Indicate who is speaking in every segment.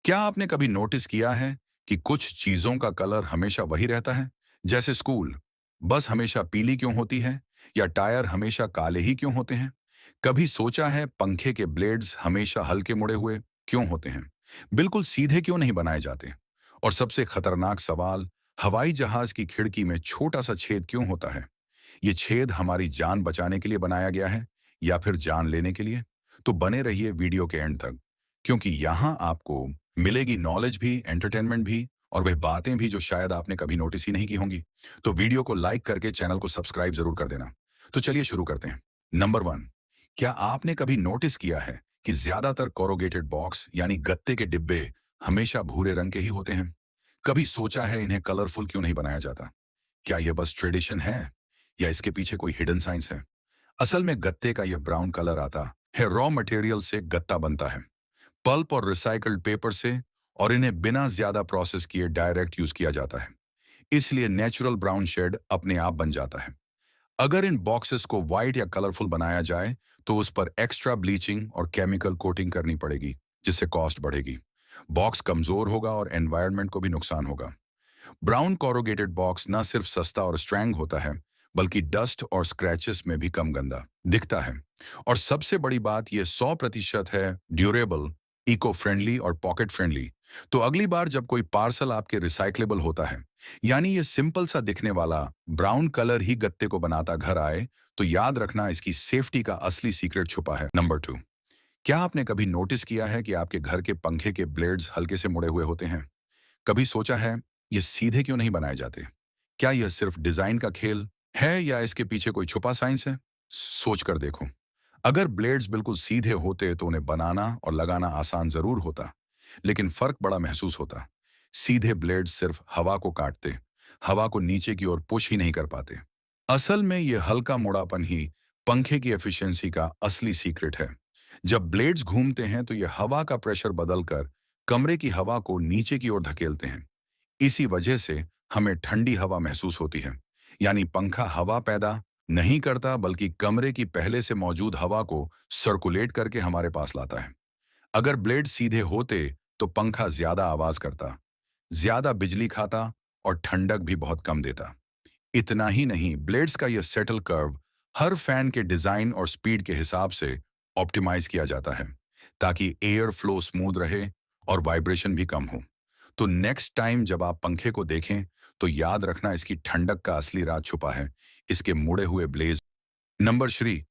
Speaker 1: क्या आपने कभी नोटिस किया है कि कुछ चीजों का कलर हमेशा वही रहता है? जैसे स्कूल बस हमेशा पीली क्यों होती है, या टायर हमेशा काले ही क्यों होते हैं? कभी सोचा है पंखे के ब्लेड्स हमेशा हल्के मुड़े हुए क्यों होते हैं? बिल्कुल सीधे क्यों नहीं बनाए जाते? और सबसे खतरनाक सवाल, हवाई जहाज की खिड़की में छोटा सा छेद क्यों होता है? ये छेद हमारी जान बचाने के लिए बनाया गया है या फिर जान लेने के लिए? तो बने रहिए वीडियो के एंड तक, क्योंकि यहाँ आपको मिलेगी नॉलेज भी, एंटरटेनमेंट भी, और वह बातें भी जो शायद आपने कभी नोटिस ही नहीं की होंगी। तो वीडियो को लाइक करके चैनल को सब्सक्राइब जरूर कर देना। तो चलिए शुरू करते हैं। नंबर 1, क्या आपने कभी नोटिस किया है कि ज्यादातर कोरोगेटेड बॉक्स यानी गत्ते के डिब्बे हमेशा भूरे रंग के ही होते हैं? कभी सोचा है इन्हें कलरफुल क्यों नहीं बनाया जाता? क्या यह बस ट्रेडिशन है या इसके पीछे कोई हिडन साइंस है? असल में गत्ते का यह ब्राउन कलर आता है रॉ मटेरियल से गत्ता बनता है, पल्प और रिसाइकल्ड पेपर से, और इन्हें बिना ज्यादा प्रोसेस किए डायरेक्ट यूज किया जाता है। इसलिए नेचुरल ब्राउन शेड अपने आप बन जाता है। अगर इन बॉक्सेस को व्हाइट या कलरफुल बनाया जाए तो उस पर एक्स्ट्रा ब्लीचिंग और केमिकल कोटिंग करनी पड़ेगी, जिससे कॉस्ट बढ़ेगी, बॉक्स कमजोर होगा और एनवायरनमेंट को भी नुकसान होगा। ब्राउन कोरोगेटेड बॉक्स न सिर्फ सस्ता और स्ट्रैंग होता है, बल्कि डस्ट और स्क्रैचेस में भी कम गंदा दिखता है। और सबसे बड़ी बात, यह 100% है ड्यूरेबल, इको फ्रेंडली और पॉकेट फ्रेंडली। तो अगली बार जब कोई पार्सल आपके रिसाइक्लेबल होता है, यानी ये सिंपल सा दिखने वाला ब्राउन कलर ही गत्ते को बनाता घर आए, तो याद रखना इसकी सेफ्टी का असली सीक्रेट छुपा है। नंबर 2, क्या आपने कभी नोटिस किया है कि आपके घर के पंखे के ब्लेड्स हल्के से मुड़े हुए होते हैं? कभी सोचा है ये सीधे क्यों नहीं बनाए जाते? क्या यह सिर्फ डिजाइन का खेल है या इसके पीछे कोई छुपा साइंस है? सोच कर देखो। अगर ब्लेड्स बिल्कुल सीधे होते तो उन्हें बनाना और लगाना आसान जरूर होता, लेकिन फर्क बड़ा महसूस होता। सीधे ब्लेड्स सिर्फ हवा को काटते, हवा को नीचे की ओर पुश ही नहीं कर पाते। असल में यह हल्का मुड़ापन ही पंखे की एफिशिएंसी का असली सीक्रेट है। जब ब्लेड्स घूमते हैं तो यह हवा का प्रेशर बदलकर कमरे की हवा को नीचे की ओर धकेलते हैं। इसी वजह से हमें ठंडी हवा महसूस होती है। यानी पंखा हवा पैदा नहीं करता, बल्कि कमरे की पहले से मौजूद हवा को सर्कुलेट करके हमारे पास लाता है। अगर ब्लेड सीधे होते तो पंखा ज्यादा आवाज करता, ज्यादा बिजली खाता और ठंडक भी बहुत कम देता। इतना ही नहीं, ब्लेड्स का यह सेटल कर्व हर फैन के डिजाइन और स्पीड के हिसाब से ऑप्टिमाइज किया जाता है, ताकि एयर फ्लो स्मूथ रहे और वाइब्रेशन भी कम हो। तो नेक्स्ट टाइम जब आप पंखे को देखें तो याद रखना, इसकी ठंडक का असली राज छुपा है इसके मुड़े हुए ब्लेज। नंबर 3,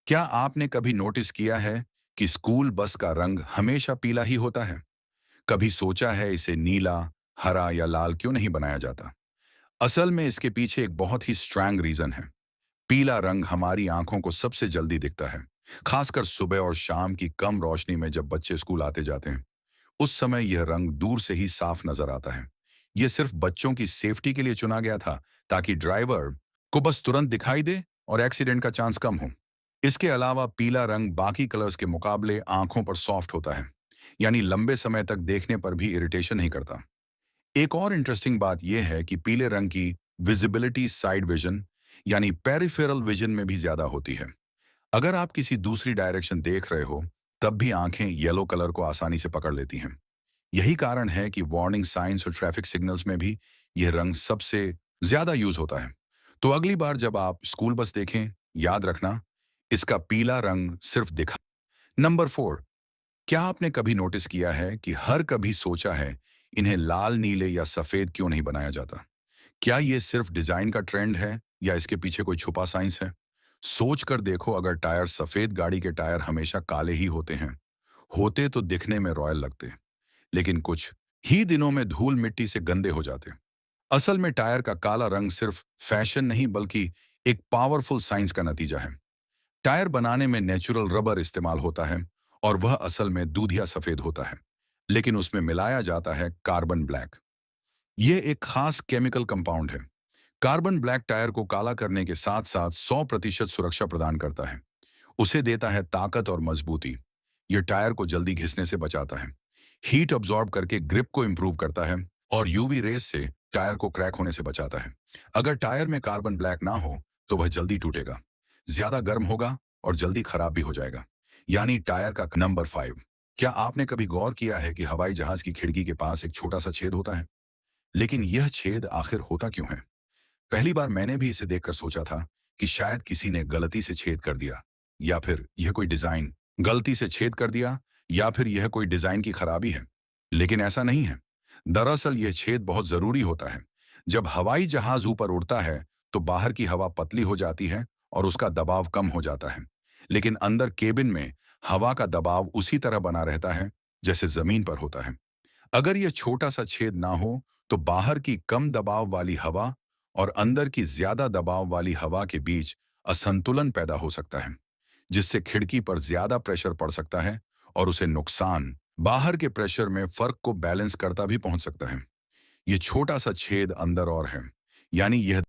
Speaker 1: क्या आपने कभी नोटिस किया है कि स्कूल बस का रंग हमेशा पीला ही होता है? कभी सोचा है इसे नीला, हरा या लाल क्यों नहीं बनाया जाता? असल में इसके पीछे एक बहुत ही स्ट्रांग रीजन है। पीला रंग हमारी आंखों को सबसे जल्दी दिखता है, खासकर सुबह और शाम की कम रोशनी में जब बच्चे स्कूल आते जाते हैं। उस समय यह रंग दूर से ही साफ नजर आता है। यह सिर्फ बच्चों की सेफ्टी के लिए चुना गया था, ताकि ड्राइवर को बस तुरंत दिखाई दे और एक्सीडेंट का चांस कम हो। इसके अलावा पीला रंग बाकी कलर्स के मुकाबले आंखों पर सॉफ्ट होता है, यानी लंबे समय तक देखने पर भी इरिटेशन नहीं करता। एक और इंटरेस्टिंग बात यह है कि पीले रंग की विजिबिलिटी साइड विजन यानी पेरिफेरल विजन में भी ज्यादा होती है। अगर आप किसी दूसरी डायरेक्शन देख रहे हो, तब भी आंखें येलो कलर को आसानी से पकड़ लेती हैं। यही कारण है कि वार्निंग साइंस और ट्रैफिक सिग्नल्स में भी यह रंग सबसे ज्यादा यूज होता है। तो अगली बार जब आप स्कूल बस देखें, याद रखना इसका पीला रंग सिर्फ दिखा। नंबर 4, क्या आपने कभी नोटिस किया है कि हर कभी सोचा है इन्हें लाल, नीले या सफेद क्यों नहीं बनाया जाता? क्या ये सिर्फ डिजाइन का ट्रेंड है या इसके पीछे कोई छुपा साइंस है? सोच कर देखो, अगर टायर सफेद, गाड़ी के टायर हमेशा काले ही होते तो दिखने में रॉयल लगते, लेकिन कुछ ही दिनों में धूल मिट्टी से गंदे हो जाते। असल में टायर का काला रंग सिर्फ फैशन नहीं, बल्कि एक पावरफुल साइंस का नतीजा है। टायर बनाने में नेचुरल रबर इस्तेमाल होता है और वह असल में दूधिया सफेद होता है, लेकिन उसमें मिलाया जाता है कार्बन ब्लैक। यह एक खास केमिकल कंपाउंड है। कार्बन ब्लैक टायर को काला करने के साथ साथ 100% सुरक्षा प्रदान करता है। उसे देता है ताकत और मजबूती। यह टायर को जल्दी घिसने से बचाता है, हीट अब्सॉर्ब करके ग्रिप को इंप्रूव करता है, और यूवी रेस से टायर को क्रैक होने से बचाता है। अगर टायर में कार्बन ब्लैक ना हो तो वह जल्दी टूटेगा, ज्यादा गर्म होगा और जल्दी खराब भी हो जाएगा। यानी टायर का नंबर 5, क्या आपने कभी गौर किया है कि हवाई जहाज की खिड़की के पास एक छोटा सा छेद होता है, लेकिन यह छेद आखिर होता क्यों है? पहली बार मैंने भी इसे देखकर सोचा था कि शायद किसी ने गलती से छेद कर दिया, या फिर यह कोई डिजाइन गलती से छेद कर दिया, या फिर यह कोई डिजाइन की खराबी है। लेकिन ऐसा नहीं है। दरअसल यह छेद बहुत जरूरी होता है। जब हवाई जहाज ऊपर उड़ता है तो बाहर की हवा पतली हो जाती है और उसका दबाव कम हो जाता है, लेकिन अंदर केबिन में हवा का दबाव उसी तरह बना रहता है जैसे जमीन पर होता है। अगर यह छोटा सा छेद ना हो तो बाहर की कम दबाव वाली हवा और अंदर की ज्यादा दबाव वाली हवा के बीच असंतुलन पैदा हो सकता है, जिससे खिड़की पर ज्यादा प्रेशर पड़ सकता है और उसे नुकसान बाहर के प्रेशर में फर्क को बैलेंस करता भी पहुंच सकता है। ये छोटा सा छेद अंदर और है, यानी यह